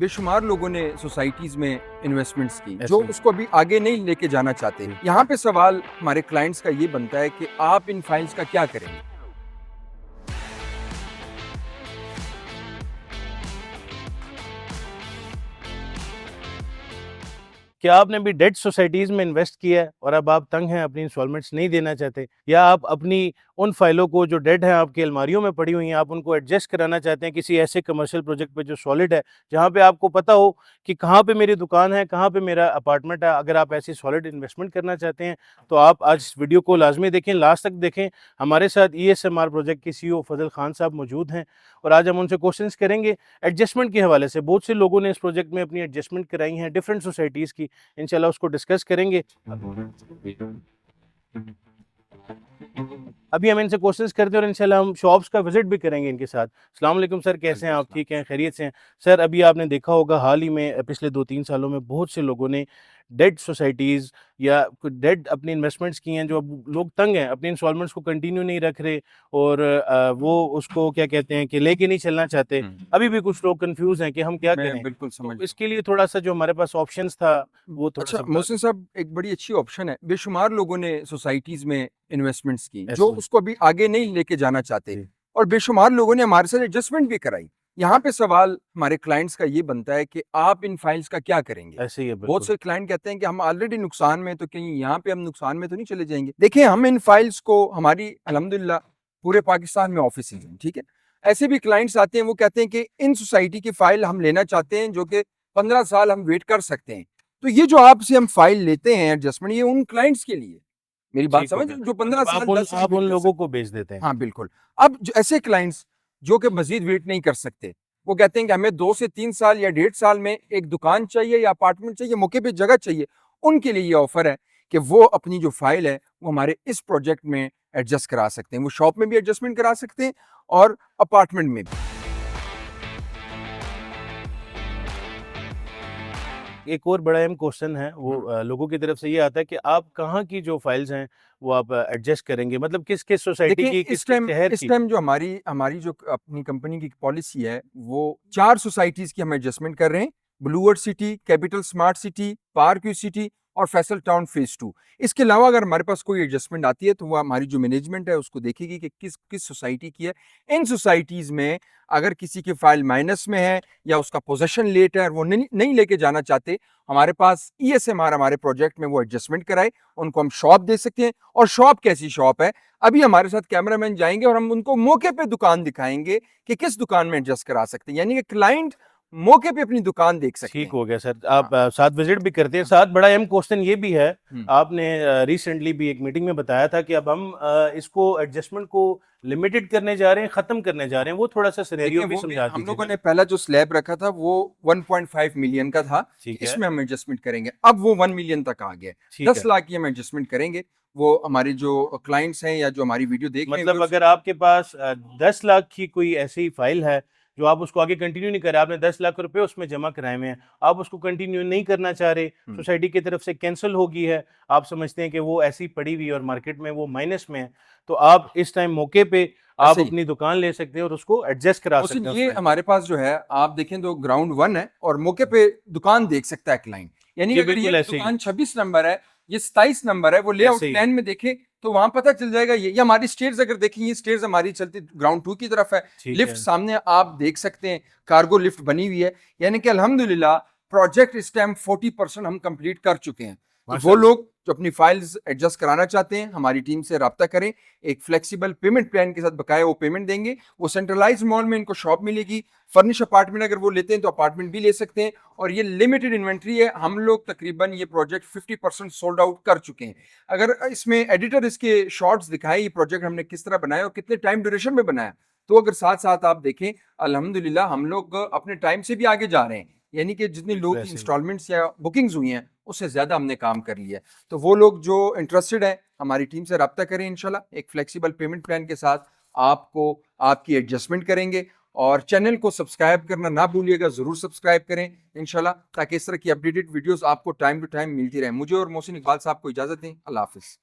बेशुमार लोगों ने सोसाइटीज़ में इन्वेस्टमेंट्स की जो ऐसे उसको अभी आगे नहीं लेके जाना चाहते। यहाँ पे सवाल हमारे क्लाइंट्स का ये बनता है कि आप इन फाइल्स का क्या करेंगे? क्या आपने भी डेट सोसाइटीज में इन्वेस्ट किया है और अब आप तंग हैं, अपनी इंस्टॉलमेंट्स नहीं देना चाहते, या आप अपनी उन फाइलों को जो डेट हैं आपकी अलमारियों में पड़ी हुई हैं, आप उनको एडजस्ट कराना चाहते हैं किसी ऐसे कमर्शियल प्रोजेक्ट पे जो सॉलिड है, जहां पे आपको पता हो कि कहाँ पे मेरी दुकान है, कहाँ पे मेरा अपार्टमेंट है। अगर आप ऐसी सॉलिड इन्वेस्टमेंट करना चाहते हैं तो आप आज इस वीडियो को लाजमी देखें, लास्ट तक देखें। हमारे साथ ESMR प्रोजेक्ट के CEO फजल खान साहब मौजूद हैं और आज हम उनसे क्वेश्चन करेंगे एडजस्टमेंट के हवाले से। बहुत से लोगों ने इस प्रोजेक्ट में अपनी एडजस्टमेंट कराई हैं डिफरेंट सोसाइटीज़ की, इंशाल्लाह उसको डिस्कस करेंगे। अभी हम इनसे क्वेश्चंस करते हैं और इंशाल्लाह हम शॉप्स का विजिट भी करेंगे इनके साथ। अस्सलाम वालेकुम सर, कैसे हैं आप? ठीक हैं, खैरियत से हैं? सर, अभी आपने देखा होगा हाल ही में पिछले 2-3 सालों में बहुत से लोगों ने डेट सोसाइटीज़ या डेट अपनी इन्वेस्टमेंट्स की हैं, जो अब लोग तंग हैं, अपनी इंस्टॉलमेंट्स को कंटिन्यू नहीं रख रहे और वो उसको क्या कहते हैं कि लेके नहीं चलना चाहते। अभी भी कुछ लोग कंफ्यूज हैं कि हम क्या मैं करें। बिल्कुल तो समझ रहा इसके लिए थोड़ा-सा जो हमारे पास ऑप्शंस था हूँ। वो अच्छा, थोड़ा-सा बता मोहसिन दें। साहब, एक बड़ी अच्छी ऑप्शन है। बेशुमार लोगों ने सोसाइटीज़ में इन्वेस्टमेंट्स की जो ऐसे उसको अभी आगे नहीं लेके जाना चाहते जी, और बेशुमार लोगों ने हमारे साथ एडजस्टमेंट भी कराई। यहाँ पे सवाल हमारे क्लाइंट्स का ये बनता है कि आप इन फाइल्स का क्या करेंगे? ऐसे ही है बहुत बिल्कुल। से क्लाइंट कहते हैं कि हम ऑलरेडी नुकसान में, तो कहीं यहाँ पे हम नुकसान में तो नहीं चले जाएंगे। देखिए, हम इन फाइल्स को, हमारी अल्हम्दुलिल्लाह पूरे पाकिस्तान में ऑफिस हैं, ठीक है। ऐसे भी क्लाइंट्स आते हैं, वो कहते हैं कि इन सोसाइटी की फाइल हम लेना चाहते हैं जो कि 15 साल हम वेट कर सकते हैं। तो ये जो आपसे हम फाइल लेते हैं एडजस्टमेंट, ये उन क्लाइंट्स के लिए, मेरी बात ठीक हो समझ, गया। जो पंद्रह मतलब साल आप उन 10 साल आप वेट उन कर लोगों सकते को हैं। बेच देते हैं। हाँ बिल्कुल। अब जो ऐसे क्लाइंट्स जो कि मजीद वेट नहीं कर सकते, वो कहते हैं कि हमें 2 से 3 साल या 1.5 साल में एक दुकान चाहिए या अपार्टमेंट चाहिए, मौके पे जगह चाहिए। उनके लिए ये ऑफर है कि वो अपनी जो फाइल है वो हमारे इस प्रोजेक्ट में एडजस्ट करा सकते हैं। वो शॉप में भी एडजस्टमेंट करा सकते हैं और अपार्टमेंट में भी। एक और बड़ा अहम क्वेश्चन है वो लोगों की तरफ से ये आता है कि आप कहाँ की जो फाइल्स हैं वो आप एडजस्ट करेंगे, मतलब किस किस सोसाइटी देखिए, की, किस किस शहर इस की। टाइम जो हमारी हमारी जो अपनी कंपनी की पॉलिसी है, वो 4 सोसाइटीज़ की हम एडजस्टमेंट कर रहे हैं। Blue World City, Capital Smart City, Park View City और फैसल टाउन फेज़ 2। इसके अलावा अगर हमारे पास कोई एडजस्टमेंट आती है, तो वो हमारी जो मैनेजमेंट है उसको देखेगी कि किस किस सोसाइटी की है। इन सोसाइटीज़ में अगर किसी की फाइल माइनस में है या उसका पोज़ेशन लेट है और वो नहीं नहीं लेके जाना चाहते, हमारे पास ESMR हमारे प्रोजेक्ट में वो एडजस्टमेंट कराए, उनको हम शॉप दे सकते हैं। और शॉप कैसी शॉप है, अभी हमारे साथ कैमरामैन जाएंगे और हम उनको मौके पे दुकान दिखाएंगे कि किस दुकान में एडजस्ट करा सकते हैं, यानी कि क्लाइंट मौके पे अपनी दुकान देख सकते ठीक हैं। हो गया सर, हाँ, आप साथ विजिट भी करते हैं। हाँ, साथ बड़ा अहम क्वेश्चन ये भी है, हम्म। आपने रिसेंटली भी एक मीटिंग में बताया था कि अब हम इसको एडजस्टमेंट को लिमिटेड करने जा रहे हैं, खत्म करने जा रहे हैं। वो थोड़ा सा सिनेरियो देखिए, भी वो समझा हम दीजिए लोगों जरा। ने पहला जो स्लैब रखा था वो 1.5 मिलियन का था कि ठीक है। इसमें हम एडजस्टमेंट करेंगे। अब वो 1 मिलियन तक आ गया। ठीक 10 है। लाख की हम एडजस्टमेंट करेंगे। वो हमारे जो क्लाइंट्स हैं या जो हमारी वीडियो देख रहे हैं मतलब व्यूअर्स। अगर आपके पास 10 लाख की कोई ऐसी फाइल है जो आप उसको आगे कंटिन्यू नहीं कर रहे, आपने 10 लाख रुपए उसमें जमा कराए हुए हैं, आप उसको कंटिन्यू नहीं करना चाह रहे, सोसाइटी की तरफ से कैंसिल हो गई है, आप समझते हैं कि वो ऐसी पड़ी हुई है और मार्केट में वो माइनस में है, तो आप इस टाइम मौके पे आप ऐसे ही अपनी दुकान ले सकते हैं और उसको एडजस्ट करा मोहसिन, सकते हैं उस ये फाइल को। हमारे पास जो है, आप देखें तो ग्राउंड 1 है और मौके पे दुकान देख सकता है क्लाइंट। यानी कि जी अगर ये बिल्कुल ऐसे ही। दुकान 26 नंबर है, ये 27 नंबर है, वो लेआउट ऐसे ही। प्लान में देखे तो वहां पता चल जाएगा। ये हमारी स्टेयर्स अगर देखें, ये स्टेयर्स हमारी चलती ग्राउंड 2 की तरफ है। ठीक लिफ्ट है। सामने आप देख सकते हैं, कार्गो लिफ्ट बनी हुई है। यानी कि अल्हम्दुलिल्लाह प्रोजेक्ट इस टाइम 40% हम कंप्लीट कर चुके हैं। तो वो माशाल्लाह। लोग जो अपनी फाइल्स एडजस्ट कराना चाहते हैं, हमारी टीम से रब्ता करें। एक फ्लेक्सिबल पेमेंट प्लान के साथ बकाया वो पेमेंट देंगे। वो सेंट्रलाइज मॉल में इनको शॉप मिलेगी। फर्निश अपार्टमेंट अगर वो लेते हैं तो अपार्टमेंट भी ले सकते हैं। और ये लिमिटेड इन्वेंट्री है। हम लोग तकरीबन ये प्रोजेक्ट 50% सोल्ड आउट कर चुके हैं। अगर इसमें एडिटर इसके शॉर्ट्स दिखाए, ये प्रोजेक्ट हमने किस तरह बनाया और कितने टाइम ड्यूरेशन में बनाया, तो अगर साथ साथ आप देखें, अल्हम्दुलिल्लाह हम लोग अपने टाइम से भी आगे जा रहे हैं। यानी कि जितनी बिल्कुल लोग की ऐसे ही। इंस्टॉलमेंट्स या बुकिंग्स हुई हैं, उससे ज़्यादा हमने काम कर लिया है। तो वो लोग जो इंटरेस्टेड है, हमारी टीम से रब्ता करें। इंशाल्लाह एक फ्लेक्सिबल पेमेंट प्लान के साथ आपको आपकी एडजस्टमेंट करेंगे। और चैनल को सब्सक्राइब करना ना भूलिएगा, ज़रूर सब्सक्राइब करें इंशाल्लाह, ताकि इस तरह की अपडेटेड वीडियोस आपको टाइम टू टाइम मिलती रहे। मुझे और मोहसिन इकबाल साहब को इजाज़त दें। अल्लाह हाफ़िज़।